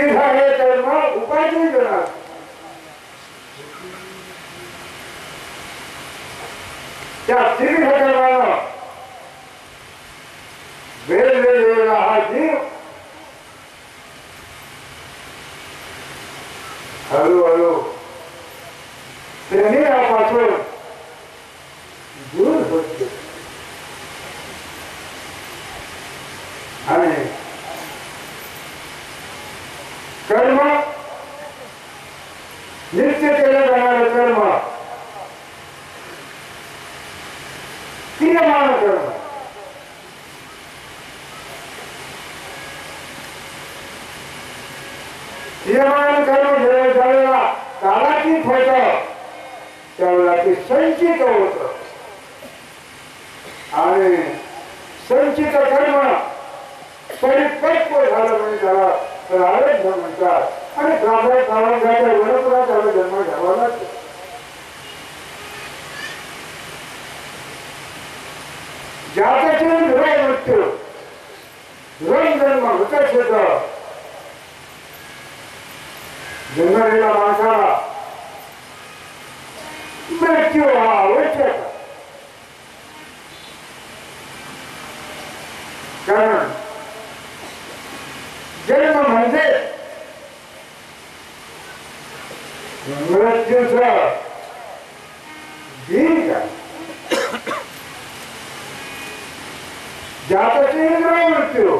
त्रिविध हे कर्म उपायची देणार त्या त्रिविध कर्मानं वेगवेगळा हा जीव हळूहळू शरीरापासून दूर होते आणि कर्म नित्य केलं जाणारं कर्म क्रियमान कर्म क्रियमान कर्म ज्यावेळेला कालातीत होतं त्यावेळेला ते संचित होत आणि संचित कर्म परिपक्व झालं म्हणजे त्याला प्रारब्ध म्हणतात आणि प्रारब्धाच्या वरपुरा त्याला जन्म घ्यावा लागतो ज्याचे ध्रुव मृत्यू ध्रुव जन्म होतच होत जन्मलेला माणसाला मृत्यू हा आवश्यक कारण जन्म म्हणजे मृत्यूचं बीज आहे ज्याचे मृत्यू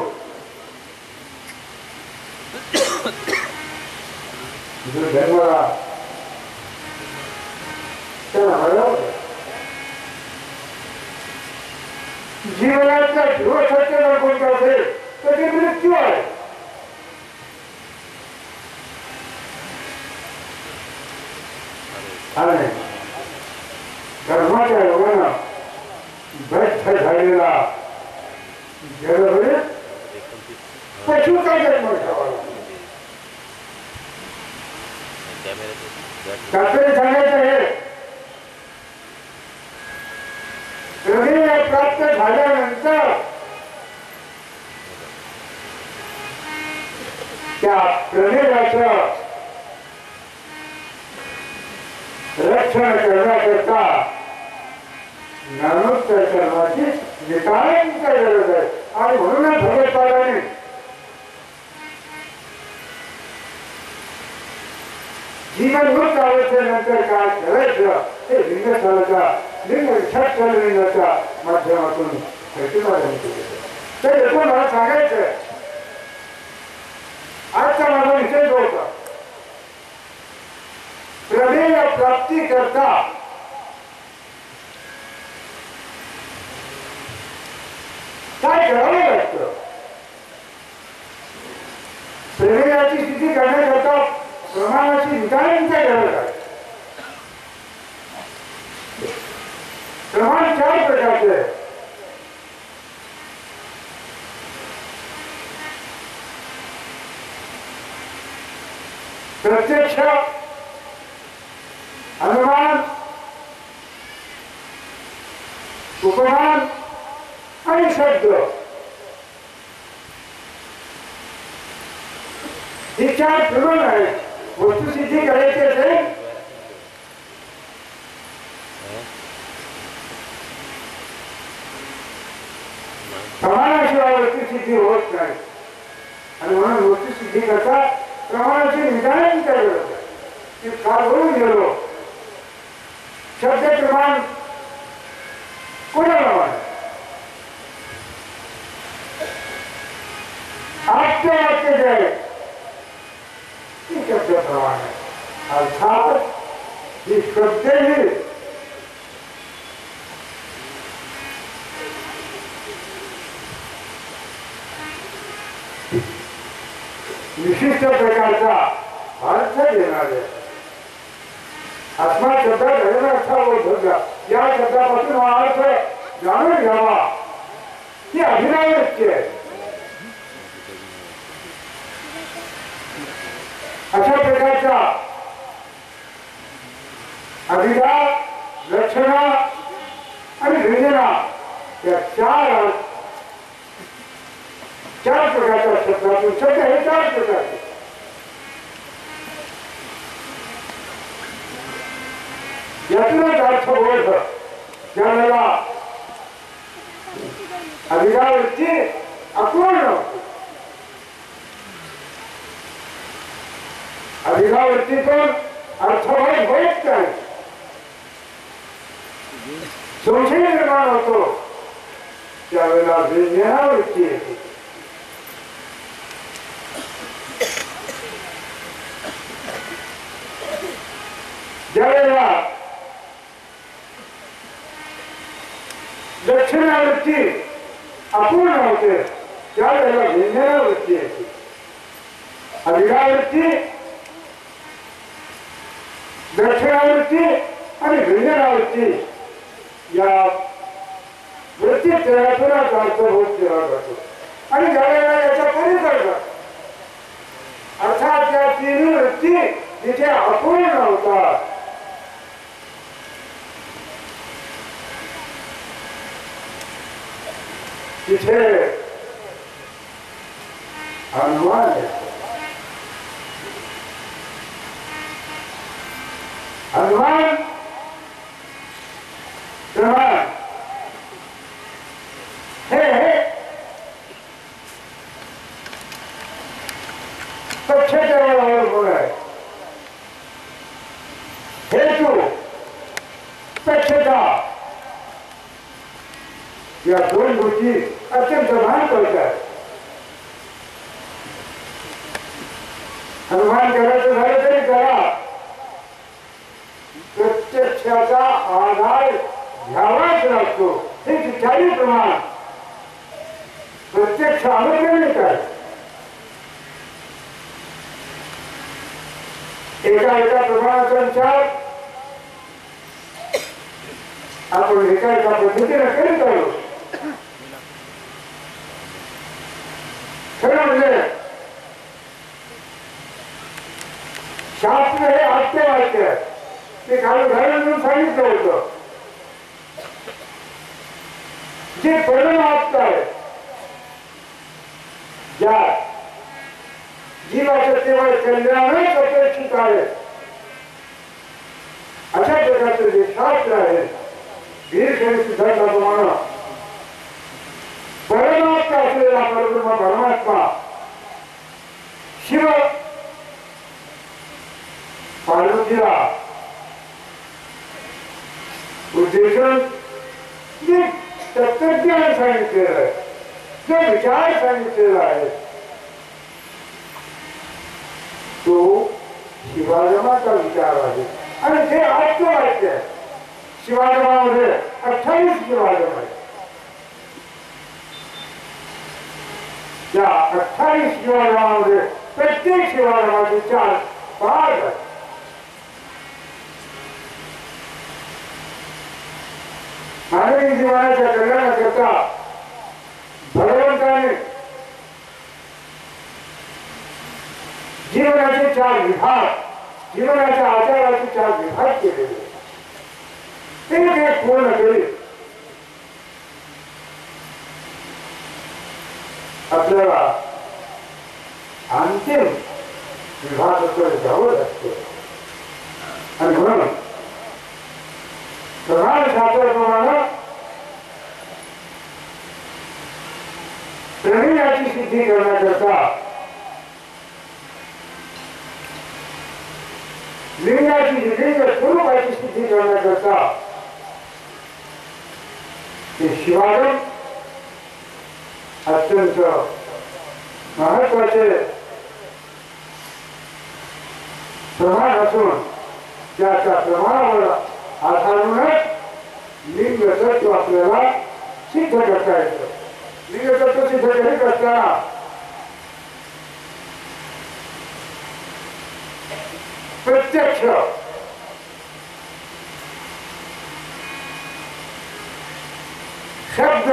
जन्मला जीवनाचा ध्रुव सत्य जर कोणता असेल तर ते मृत्यू आहे आणि कर्माच्या योगानं बद्ध झालेला जगभर पशुचा जन्म घ्यावा त्याकडे सांगायचं आहे प्रवीण प्राप्त झाल्यानंतर त्या प्रवीणाचं रक्षण करण्याकरता ज्ञानोत्तर कर्माची नितांत गरज आहे आणि म्हणूनच भगवत्पादाने जीवनमुक्त अवस्थेनंतर काय करायचं हे लिंगस्थळाच्या लिंग विषालिंगाच्या माध्यमातून प्रतिपादन केलं तर एकूण मला सांगायचं आजचा माझा विषय जो होता प्रमेय प्राप्ती करता काय करावं लागतं प्रमेयाची स्थिती करण्याकरता प्रमाणाची नितांत गरज आहे प्रमाण चार प्रकारचे आहे प्रत्यक्ष अनुमान उपमान आणि शब्द ही चार प्रमाण आहेत वस्तुसिद्धी करायची असेल प्रमाणाशिवाय वस्तुसिद्धी होत नाही आणि म्हणून वस्तुसिद्धी करता प्रमाणाची निदान करत ती फार होऊन गेलो शब्द प्रमाण कोणाप्रमाणे आप्तवाक्य जे आहे ती शब्द प्रमाणे अर्थात ही शब्देही विशिष्ट प्रकारचा अर्थ देणारे आत्मा शब्द घडला अर्थाबोध होता या शब्दापासून हा अर्थ जाणून घ्यावा ही अभिनवृत्ती आहे अशा प्रकारचा अभिधा लक्षणा आणि योजना या चार प्रकारच्या शब्दातून शब्द हे चार प्रकारचे अर्थबोध ज्यावेळेला अधिकावृत्ती अपूर्ण होती, अधिकावृत्तीतून अर्थबोध होत नाही, संशय निर्माण होतो, त्यावेळेला विज्ञानावृत्ती येते. ज्यावेळेला दक्षिणावृत्ती अपूर्ण होते, त्यावेळेला विज्ञानावृत्ती येते. अधिकावृत्ती, दक्षिणावृत्ती आणि विज्ञानावृत्ती या वृत्ती त्रयातूनच अर्थबोध केला जातो. आणि ज्यावेळेला याच्या पलीकडे अर्थात त्या तिन्ही वृत्ती जिथे अपूर्ण होतात, तिथे अनुमान येतो. अनुमान प्रमाण हे पक्षाच्या अवलंबून आहे. हेतू पक्षता या दोन गोष्टी अत्यंत महत्वाच्या आहेत. अनुमान करायचं झालं तरी करा, प्रत्यक्षाचा आधार घ्यावाच लागतो. हे विचारी प्रमाण प्रत्यक्ष अनुक्रमित आहे. एका प्रमाणाचा विचार आपण एका पद्धतीने करीत आलो. खरं म्हणजे शास्त्र हे आत्मवाक्य आहे. ते काल उदाहरण म्हणून सांगितलं होतं. जे परमात्मा आहे, ज्या जीवाचं केवळ कल्याणच अपेक्षित आहे, अशा प्रकारचं जे शास्त्र आहे, वीरशैव सिद्धांताप्रमाणे परमात्मा असलेला परब्रह्म परमात्मा शिव पार्वतीला उद्देशून जे तत्वज्ञान सांगितलेलं आहे, जो विचार सांगितलेला आहे, तो शिवागमाचा विचार आहे. आणि ते आत्मवाक्य आहे. शिवागमामध्ये 28 शिवागम आहे. त्या 28 शिवागमामध्ये प्रत्येक शिवागमाचे 4 भाग आहेत. मानवी जीवनाच्या कल्याणाकरता भगवंताने जीवनाचे 4 विभाग, जीवनाच्या आचाराचे 4 विभाग केलेले. ते पूर्ण केले. आपल्याला अंतिम विभागाकडे जावं लागतं. आणि म्हणून प्रमाण शास्त्राप्रमाणे प्रमेयाची सिद्धी करण्याकरता, लिंगाची लिंग स्वरूपाची सिद्धी करण्याकरता ते शिवागम अत्यंत महत्वाचे प्रमाण असून त्याच्या प्रमाणावर आधारूनच लिंग तत्व आपल्याला सिद्ध करता येतं. लिंग तत्व सिद्ध करीत असताना प्रत्यक्ष शब्द,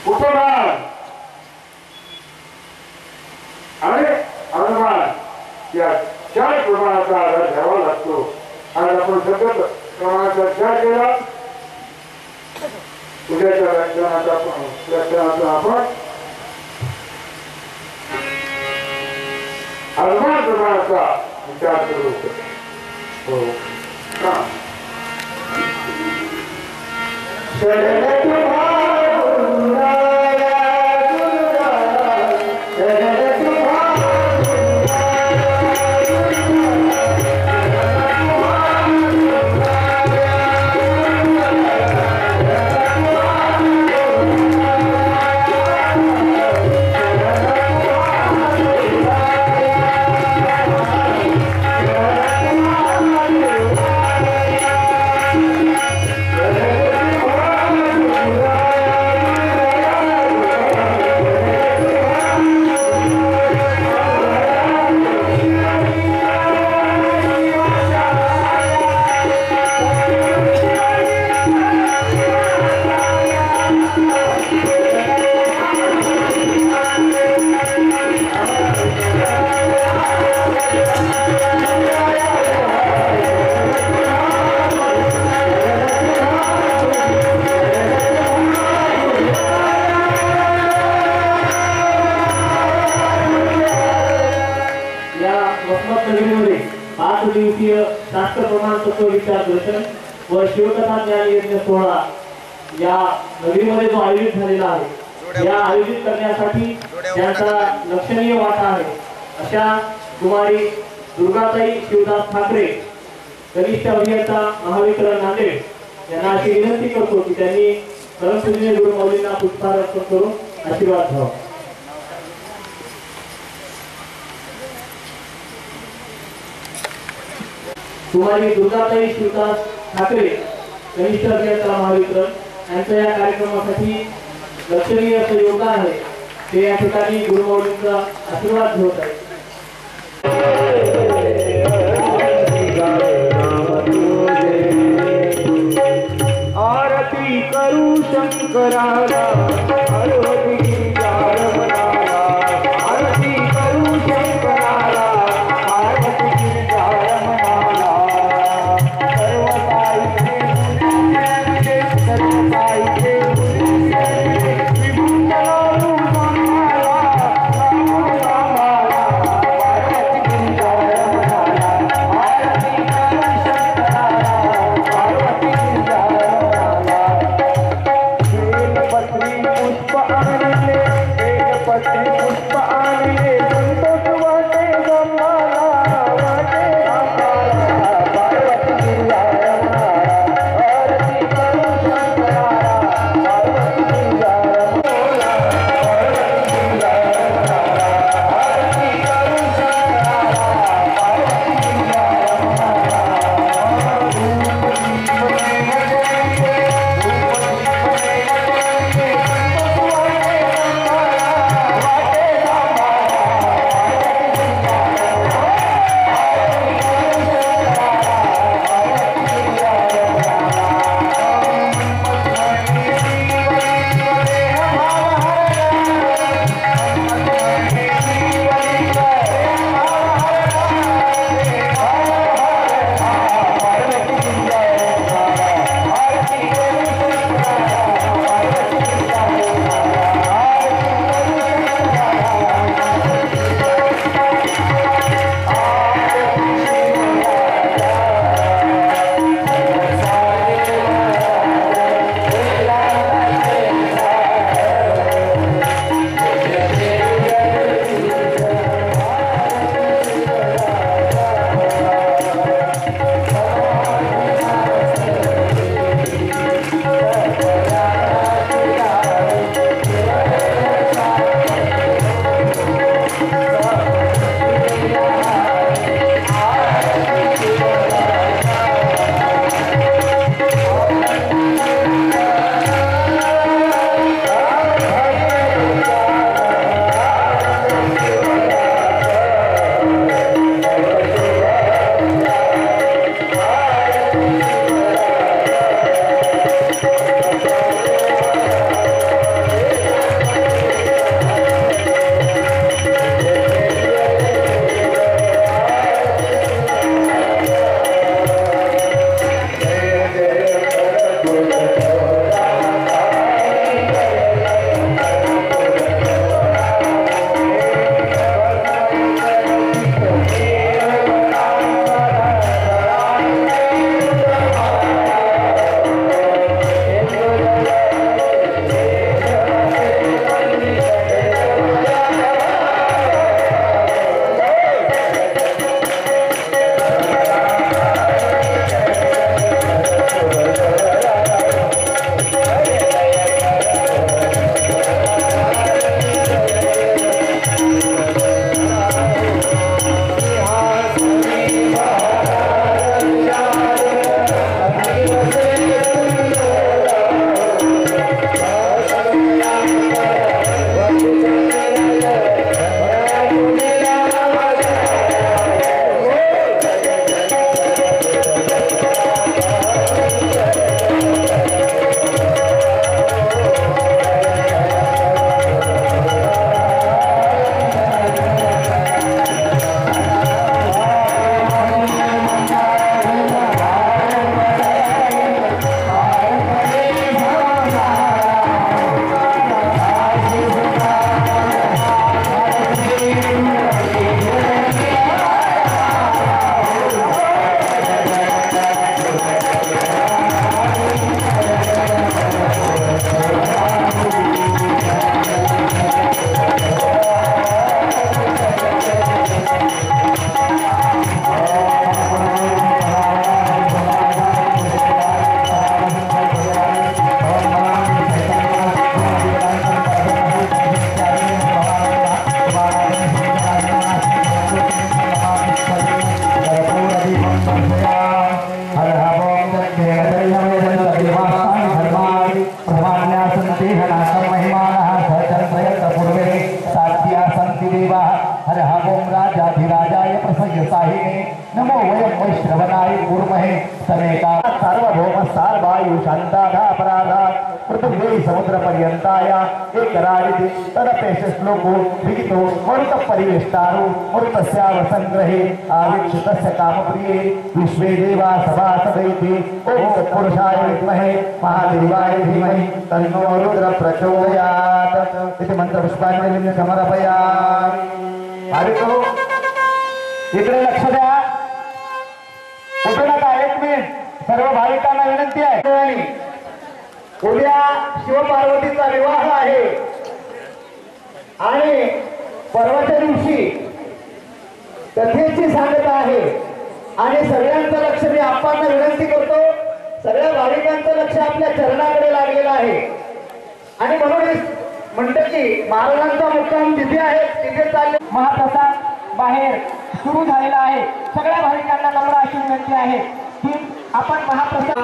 उपमान आणि अनुमान या 4 प्रमाणाचा आधार घ्यावा लागतो. आज आपण सतत प्रमाणाचा विचार केला. उद्याच्या व्याख्यानातून आपण अनुमान प्रमाणाचा विचार करू. हो शरण तुम्हारा गुरुराया गुरुराया शरण शास्त्र प्रमाणपत्र विचार दर्शन व शिवकथा ज्ञान यज्ञ सोहळा या नगरीमध्ये जो आयोजित झालेला आहे या आयोजित करण्यासाठी त्यांचा लक्षणीय वाटा आहे अशा कुमारी दुर्गाताई शिवदास ठाकरे कनिष्ठ अभियंता महावितरण नांदेड यांना अशी विनंती करतो की त्यांनी परमपूजनीय गुरुमाऊलींना पुष्पहार अर्पण करून आशीर्वाद घ्यावा. कुमारी दुर्गाताई शिवदास ठाकरे कनिष्ठ अभियंता महावितरण यांचं या कार्यक्रमासाठी लक्षणीय असं योगदान आहे ते या ठिकाणी गुरुमाऊलींचा आशीर्वाद घेत आहेत. आरती करू शंकराला देवा हर ओम राजाधिराजाय प्रसय्यसाहिने नमो वयं वैश्रवणाय कुर्महे समेका सार्वभौम सार्वायु शांताधा अपराधा पृथ्वी समुद्र पर्यंताया एक राजिति तदपेश श्लोको विहितो मरुत परिवेष्टारो मरुतस्याव संग्रहे आवीक्षितस्य कामप्रिये विश्वे देवा सभासदैति ओम तत्पुरुषाय विद्महे महादेवाय धीमहि तन्नो रुद्र प्रचोदयात् इति मंत्र पुष्पांजली समर्पयामि। भाविको इकडे लक्ष द्या, उठू नका, एक मिनिट। सर्व भाविकांना विनंती आहे, उद्या शिवपार्वतीचा विवाह आहे आणि परवाच्या दिवशी कथेची सांगता आहे आणि सगळ्यांचं लक्ष, मी आप्पांना विनंती करतो, सगळ्या भाविकांचं लक्ष आपल्या चरणाकडे लागलेलं आहे आणि म्हणून म्हणतं की महाराजांचा मुक्काम जिथे आहे तिथे चालले। महाप्रसाद बाहेर सुरू झालेला आहे, सगळ्या भाविकांना नम्र अशी विनंती आहे की आपण महाप्रसाद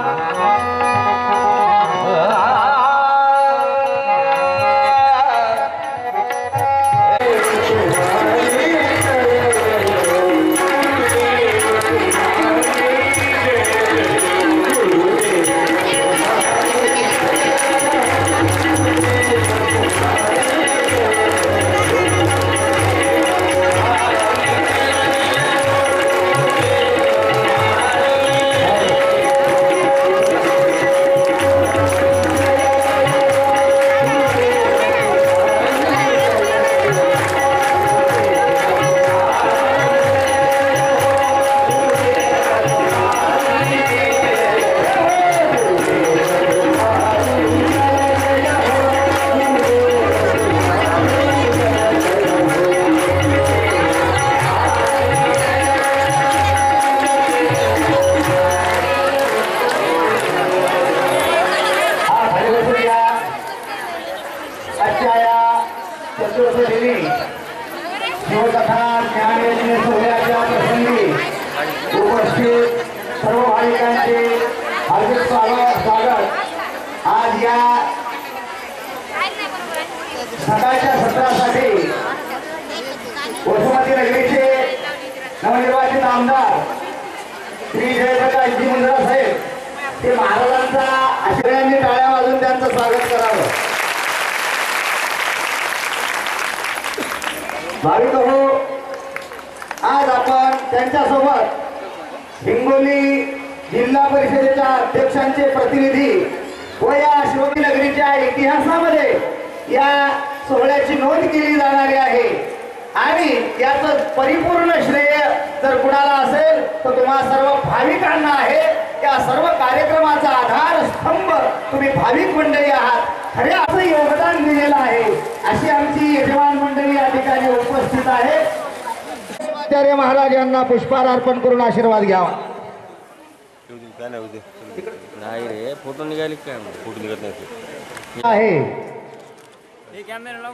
शिवकथा ज्ञानयज्ञ सोहळ्याच्या प्रसंगी उपस्थित सर्व भाविकांचे हार्दिक स्वागत। आज या सकाळच्या सत्रासाठी वसुमती नगरीचे नवनिर्वाचित आमदार श्री जयप्रकाशजी मुंद्रा साहेब ते महाराजांचा आशीर्वादाने टाळ्या वाजून त्यांचं स्वागत करावं। भाविक हो, आज आपण त्यांच्यासोबत हिंगोली जिल्हा परिषदेच्या अध्यक्षांचे प्रतिनिधी व या शिवगी नगरीच्या इतिहासामध्ये या सोहळ्याची नोंद केली जाणारी आहे आणि याचं परिपूर्ण श्रेय जर कुणाला असेल तर तुम्हा सर्व भाविकांना आहे। या सर्व कार्यक्रमाचा आधार स्तंभ तुम्ही भाविक मंडळी आहात, खरे असं योगदान दिलेलं आहे अशी आमची यजमान मंडळी या ठिकाणी उपस्थित आहे। आचार्य महाराज यांना पुष्पहार अर्पण करून आशीर्वाद घ्यावा। नाही रे, फोटो निघाले काय? फोटो निघत नाही आहे कॅमेरा लाव